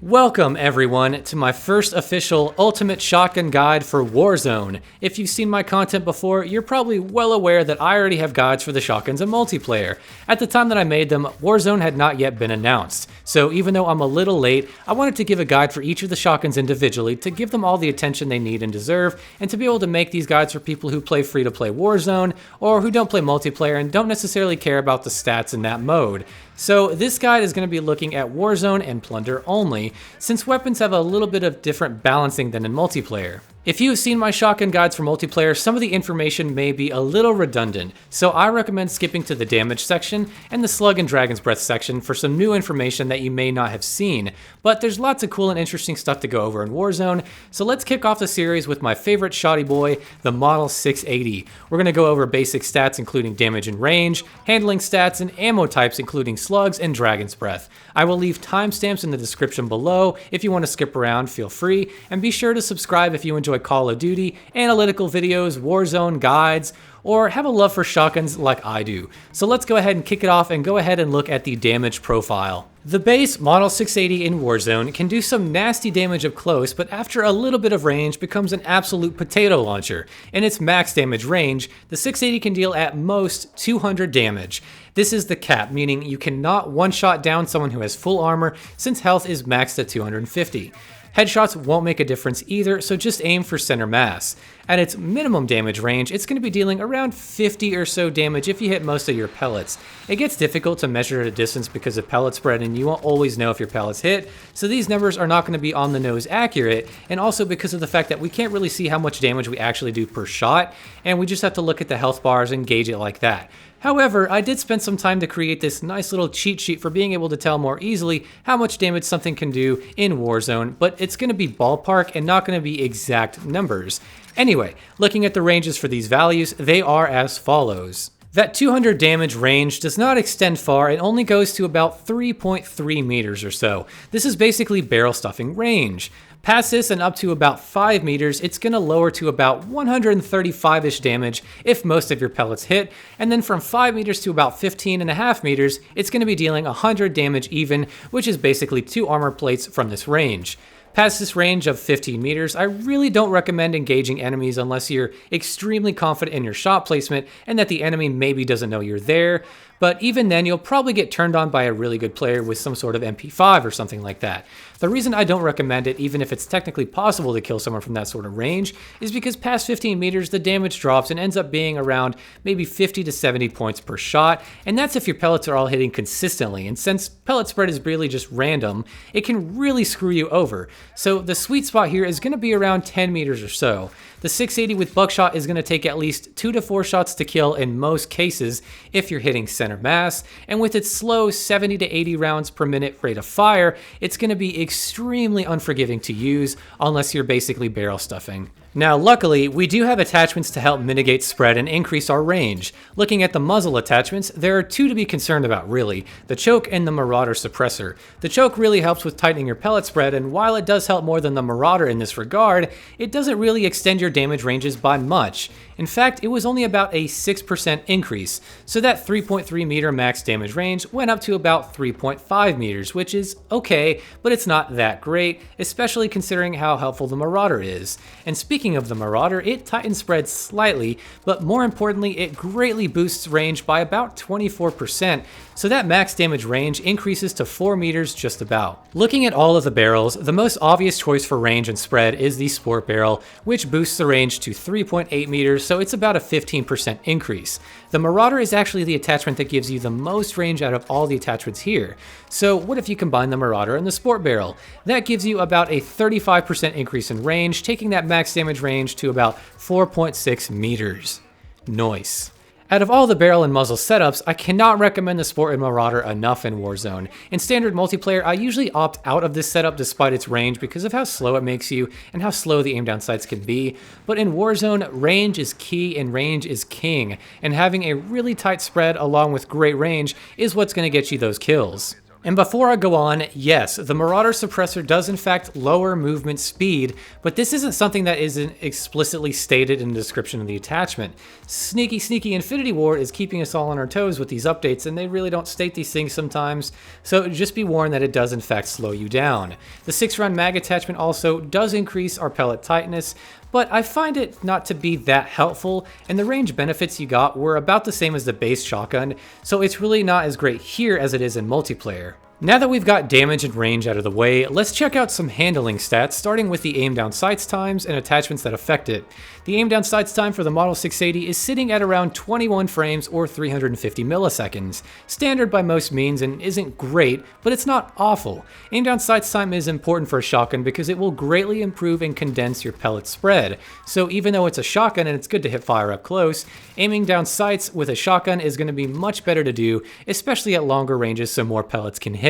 Welcome everyone to my first official Ultimate Shotgun Guide for Warzone. If you've seen my content before, you're probably well aware that I already have guides for the shotguns in multiplayer. At the time that I made them, Warzone had not yet been announced. So even though I'm a little late, I wanted to give a guide for each of the shotguns individually to give them all the attention they need and deserve, and to be able to make these guides for people who play free-to-play Warzone, or who don't play multiplayer and don't necessarily care about the stats in that mode. So this guide is going to be looking at Warzone and Plunder only, since weapons have a little bit of different balancing than in multiplayer. If you've seen my shotgun guides for multiplayer, some of the information may be a little redundant, so I recommend skipping to the damage section and the slug and dragon's breath section for some new information that you may not have seen. But there's lots of cool and interesting stuff to go over in Warzone, so let's kick off the series with my favorite shotty boy, the Model 680. We're going to go over basic stats including damage and range, handling stats, and ammo types including slugs and dragon's breath. I will leave timestamps in the description below. If you want to skip around, feel free, and be sure to subscribe if you enjoy Call of Duty, analytical videos, Warzone guides, or have a love for shotguns like I do. So let's go ahead and kick it off and go ahead and look at the damage profile. The base Model 680 in Warzone can do some nasty damage up close, but after a little bit of range becomes an absolute potato launcher. In its max damage range, the 680 can deal at most 200 damage. This is the cap, meaning you cannot one-shot down someone who has full armor since health is maxed at 250. Headshots won't make a difference either, so just aim for center mass. At its minimum damage range, it's going to be dealing around 50 or so damage if you hit most of your pellets. It gets difficult to measure at a distance because of pellet spread, and you won't always know if your pellets hit, so these numbers are not going to be on the nose accurate, and also because of the fact that we can't really see how much damage we actually do per shot, and we just have to look at the health bars and gauge it like that. However, I did spend some time to create this nice little cheat sheet for being able to tell more easily how much damage something can do in Warzone, but it's going to be ballpark and not going to be exact numbers. Anyway, looking at the ranges for these values, they are as follows. That 200 damage range does not extend far and only goes to about 3.3 meters or so. This is basically barrel stuffing range. Past this and up to about 5 meters, it's going to lower to about 135-ish damage if most of your pellets hit, and then from 5 meters to about 15.5 meters, it's going to be dealing 100 damage even, which is basically 2 armor plates from this range. Past this range of 15 meters, I really don't recommend engaging enemies unless you're extremely confident in your shot placement and that the enemy maybe doesn't know you're there, but even then you'll probably get turned on by a really good player with some sort of MP5 or something like that. The reason I don't recommend it, even if it's technically possible to kill someone from that sort of range, is because past 15 meters the damage drops and ends up being around maybe 50 to 70 points per shot, and that's if your pellets are all hitting consistently, and since pellet spread is really just random, it can really screw you over. So the sweet spot here is going to be around 10 meters or so. The 680 with Buckshot is going to take at least 2 to 4 shots to kill in most cases if you're hitting center mass, and with its slow 70 to 80 rounds per minute rate of fire, it's going to be extremely unforgiving to use unless you're basically barrel stuffing. Now luckily, we do have attachments to help mitigate spread and increase our range. Looking at the muzzle attachments, there are 2 to be concerned about really, the choke and the Marauder suppressor. The choke really helps with tightening your pellet spread, and while it does help more than the Marauder in this regard, it doesn't really extend your damage ranges by much. In fact, it was only about a 6% increase, so that 3.3 meter max damage range went up to about 3.5 meters, which is okay, but it's not that great, especially considering how helpful the Marauder is. And speaking of the Marauder, it tightens spread slightly, but more importantly, it greatly boosts range by about 24%, so that max damage range increases to 4 meters just about. Looking at all of the barrels, the most obvious choice for range and spread is the Sport barrel, which boosts the range to 3.8 meters, so it's about a 15% increase. The Marauder is actually the attachment that gives you the most range out of all the attachments here. So what if you combine the Marauder and the Sport barrel? That gives you about a 35% increase in range, taking that max damage range to about 4.6 meters. Nice. Out of all the barrel and muzzle setups, I cannot recommend the Sport and Marauder enough in Warzone. In standard multiplayer, I usually opt out of this setup despite its range because of how slow it makes you and how slow the aim down sights can be. But in Warzone, range is key and range is king, and having a really tight spread along with great range is what's going to get you those kills. And before I go on, yes, the Marauder suppressor does in fact lower movement speed, but this isn't something that isn't explicitly stated in the description of the attachment. Sneaky Infinity Ward is keeping us all on our toes with these updates, and they really don't state these things sometimes, so just be warned that it does in fact slow you down. The 6-round mag attachment also does increase our pellet tightness, but I find it not to be that helpful, and the range benefits you got were about the same as the base shotgun, so it's really not as great here as it is in multiplayer. Now that we've got damage and range out of the way, let's check out some handling stats, starting with the aim down sights times and attachments that affect it. The aim down sights time for the Model 680 is sitting at around 21 frames or 350 milliseconds. Standard by most means and isn't great, but it's not awful. Aim down sights time is important for a shotgun because it will greatly improve and condense your pellet spread. So even though it's a shotgun and it's good to hip fire up close, aiming down sights with a shotgun is going to be much better to do, especially at longer ranges so more pellets can hit.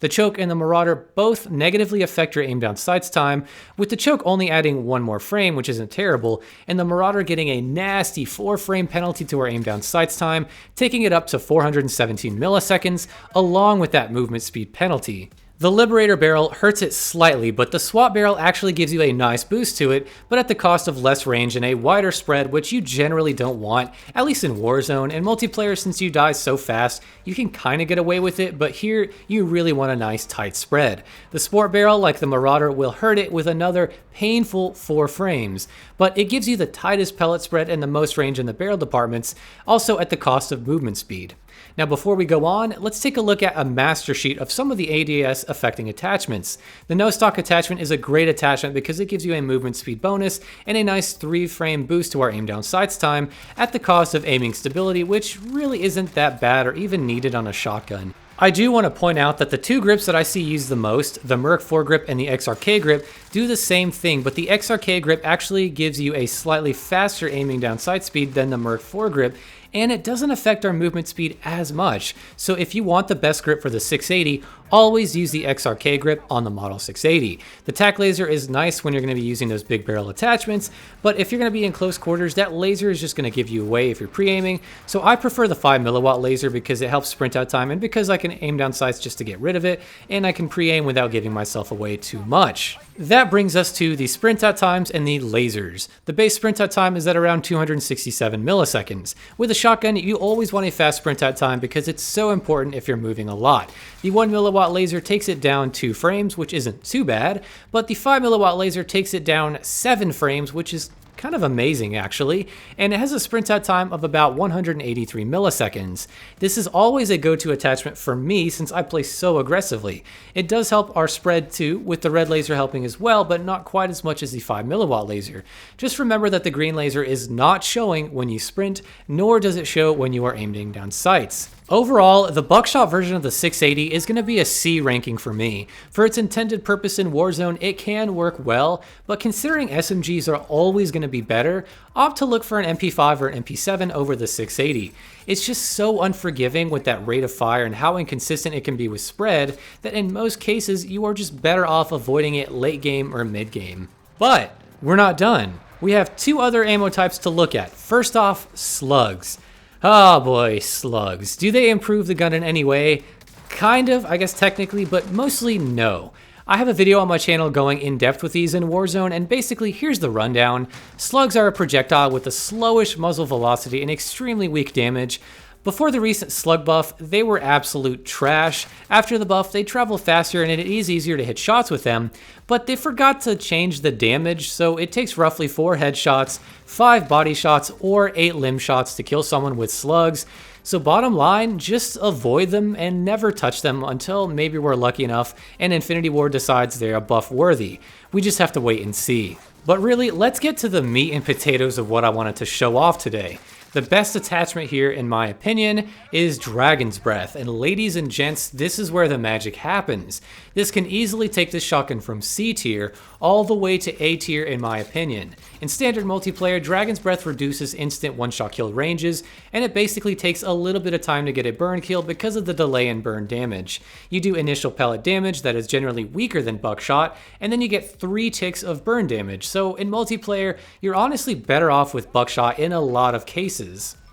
The choke and the Marauder both negatively affect your aim down sights time, with the choke only adding 1 more frame, which isn't terrible, and the Marauder getting a nasty 4-frame penalty to our aim down sights time, taking it up to 417 milliseconds, along with that movement speed penalty. The Liberator barrel hurts it slightly, but the swap barrel actually gives you a nice boost to it, but at the cost of less range and a wider spread, which you generally don't want, at least in Warzone. And multiplayer, since you die so fast, you can kinda get away with it, but here you really want a nice tight spread. The Sport barrel, like the Marauder, will hurt it with another painful 4 frames, but it gives you the tightest pellet spread and the most range in the barrel departments, also at the cost of movement speed. Now before we go on, let's take a look at a master sheet of some of the ADS affecting attachments. The no stock attachment is a great attachment because it gives you a movement speed bonus and a nice 3-frame boost to our aim down sights time at the cost of aiming stability, which really isn't that bad or even needed on a shotgun. I do want to point out that the 2 grips that I see used the most, the Merc 4 grip and the XRK grip, do the same thing, but the XRK grip actually gives you a slightly faster aiming down sight speed than the Merc 4 grip, and it doesn't affect our movement speed as much. So if you want the best grip for the 680, always use the XRK grip on the Model 680. The tack laser is nice when you're going to be using those big barrel attachments, but if you're going to be in close quarters, that laser is just going to give you away if you're pre-aiming. So I prefer the 5 milliwatt laser because it helps sprint out time and because I can aim down sights just to get rid of it, and I can pre-aim without giving myself away too much. That brings us to the sprint out times and the lasers. The base sprint out time is at around 267 milliseconds. With a shotgun, you always want a fast sprint out time because it's so important if you're moving a lot. The 1 milliwatt laser takes it down 2 frames, which isn't too bad, but the 5 milliwatt laser takes it down 7 frames, which is kind of amazing actually, and it has a sprint out time of about 183 milliseconds. This is always a go-to attachment for me since I play so aggressively. It does help our spread too, with the red laser helping as well, but not quite as much as the 5 milliwatt laser. Just remember that the green laser is not showing when you sprint, nor does it show when you are aiming down sights. Overall, the Buckshot version of the 680 is going to be a C ranking for me. For its intended purpose in Warzone, it can work well, but considering SMGs are always going to be better, opt to look for an MP5 or an MP7 over the 680. It's just so unforgiving with that rate of fire and how inconsistent it can be with spread that in most cases you are just better off avoiding it late game or mid game. But we're not done. We have 2 other ammo types to look at. First off, Slugs. Oh boy, Slugs. Do they improve the gun in any way? Kind of, I guess technically, but mostly no. I have a video on my channel going in depth with these in Warzone, and basically here's the rundown. Slugs are a projectile with a slowish muzzle velocity and extremely weak damage. Before the recent slug buff, they were absolute trash. After the buff, they travel faster and it is easier to hit shots with them, but they forgot to change the damage, so it takes roughly 4 headshots, 5 body shots, or 8 limb shots to kill someone with slugs. So bottom line, just avoid them and never touch them until maybe we're lucky enough and Infinity Ward decides they're buff worthy. We just have to wait and see. But really, let's get to the meat and potatoes of what I wanted to show off today. The best attachment here, in my opinion, is Dragon's Breath, and ladies and gents, this is where the magic happens. This can easily take this shotgun from C tier all the way to A tier in my opinion. In standard multiplayer, Dragon's Breath reduces instant one-shot kill ranges, and it basically takes a little bit of time to get a burn kill because of the delay in burn damage. You do initial pellet damage that is generally weaker than Buckshot, and then you get 3 ticks of burn damage, so in multiplayer, you're honestly better off with Buckshot in a lot of cases.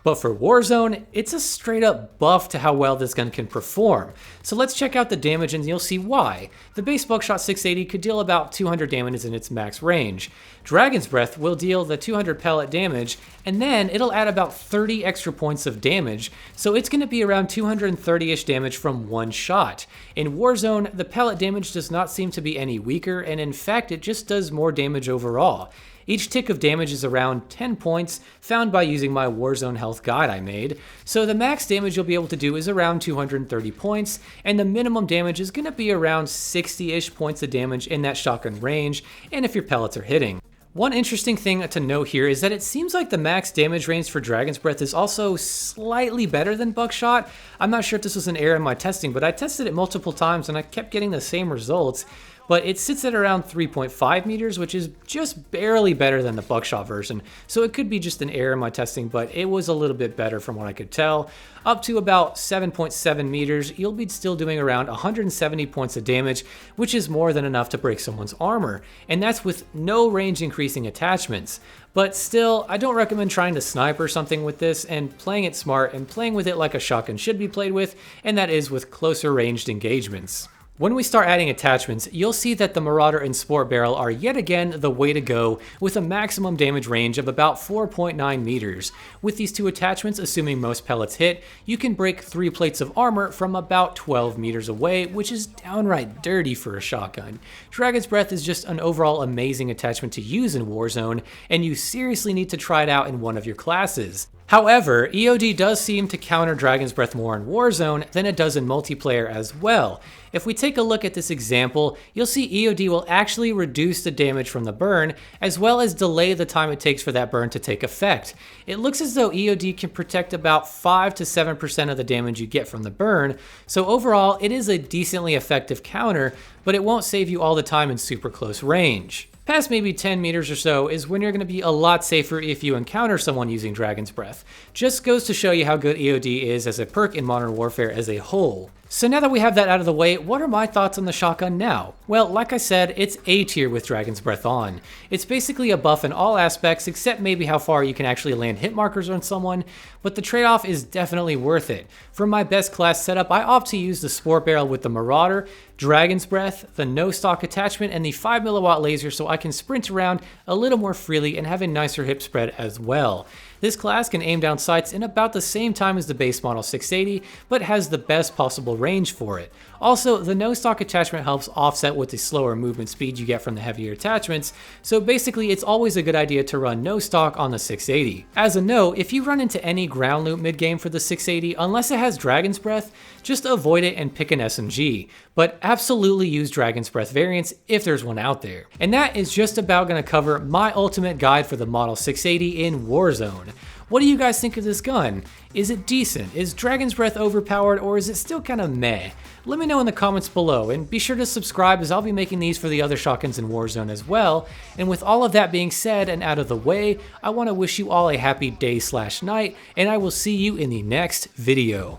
But for Warzone, it's a straight up buff to how well this gun can perform. So let's check out the damage and you'll see why. The base Buckshot 680 could deal about 200 damage in its max range. Dragon's Breath will deal the 200 pellet damage, and then it'll add about 30 extra points of damage, so it's going to be around 230-ish damage from one shot. In Warzone, the pellet damage does not seem to be any weaker, and in fact it just does more damage overall. Each tick of damage is around 10 points, found by using my Warzone health guide I made, so the max damage you'll be able to do is around 230 points, and the minimum damage is going to be around 60-ish points of damage in that shotgun range, and if your pellets are hitting. One interesting thing to note here is that it seems like the max damage range for Dragon's Breath is also slightly better than Buckshot. I'm not sure if this was an error in my testing, but I tested it multiple times and I kept getting the same results. But it sits at around 3.5 meters, which is just barely better than the Buckshot version. So it could be just an error in my testing, but it was a little bit better from what I could tell. Up to about 7.7 meters, you'll be still doing around 170 points of damage, which is more than enough to break someone's armor. And that's with no range increasing attachments. But still, I don't recommend trying to snipe or something with this and playing it smart and playing with it like a shotgun should be played with, and that is with closer ranged engagements. When we start adding attachments, you'll see that the Marauder and Sport Barrel are yet again the way to go with a maximum damage range of about 4.9 meters. With these two attachments, assuming most pellets hit, you can break 3 plates of armor from about 12 meters away, which is downright dirty for a shotgun. Dragon's Breath is just an overall amazing attachment to use in Warzone, and you seriously need to try it out in one of your classes. However, E.O.D does seem to counter Dragon's Breath more in Warzone than it does in multiplayer as well. If we take a look at this example, you'll see E.O.D will actually reduce the damage from the burn, as well as delay the time it takes for that burn to take effect. It looks as though E.O.D can protect about 5 to 7% of the damage you get from the burn, so overall it is a decently effective counter, but it won't save you all the time in super close range. Past maybe 10 meters or so is when you're going to be a lot safer if you encounter someone using Dragon's Breath. Just goes to show you how good E.O.D is as a perk in Modern Warfare as a whole. So now that we have that out of the way, what are my thoughts on the shotgun now? Well, like I said, it's A tier with Dragon's Breath on. It's basically a buff in all aspects except maybe how far you can actually land hit markers on someone, but the trade-off is definitely worth it. For my best class setup, I opt to use the Sport Barrel with the Marauder, Dragon's Breath, the no stock attachment, and the 5mm laser so I can sprint around a little more freely and have a nicer hip spread as well. This class can aim down sights in about the same time as the base model 680, but has the best possible range for it. Also, the no stock attachment helps offset with the slower movement speed you get from the heavier attachments, so basically it's always a good idea to run no stock on the 680. As a note, if you run into any ground loot mid-game for the 680, unless it has Dragon's Breath, just avoid it and pick an SMG. But absolutely use Dragon's Breath variants if there's one out there. And that is just about going to cover my ultimate guide for the Model 680 in Warzone. What do you guys think of this gun? Is it decent? Is Dragon's Breath overpowered, or is it still kind of meh? Let me know in the comments below, and be sure to subscribe as I'll be making these for the other shotguns in Warzone as well. And with all of that being said and out of the way, I want to wish you all a happy day/night, and I will see you in the next video.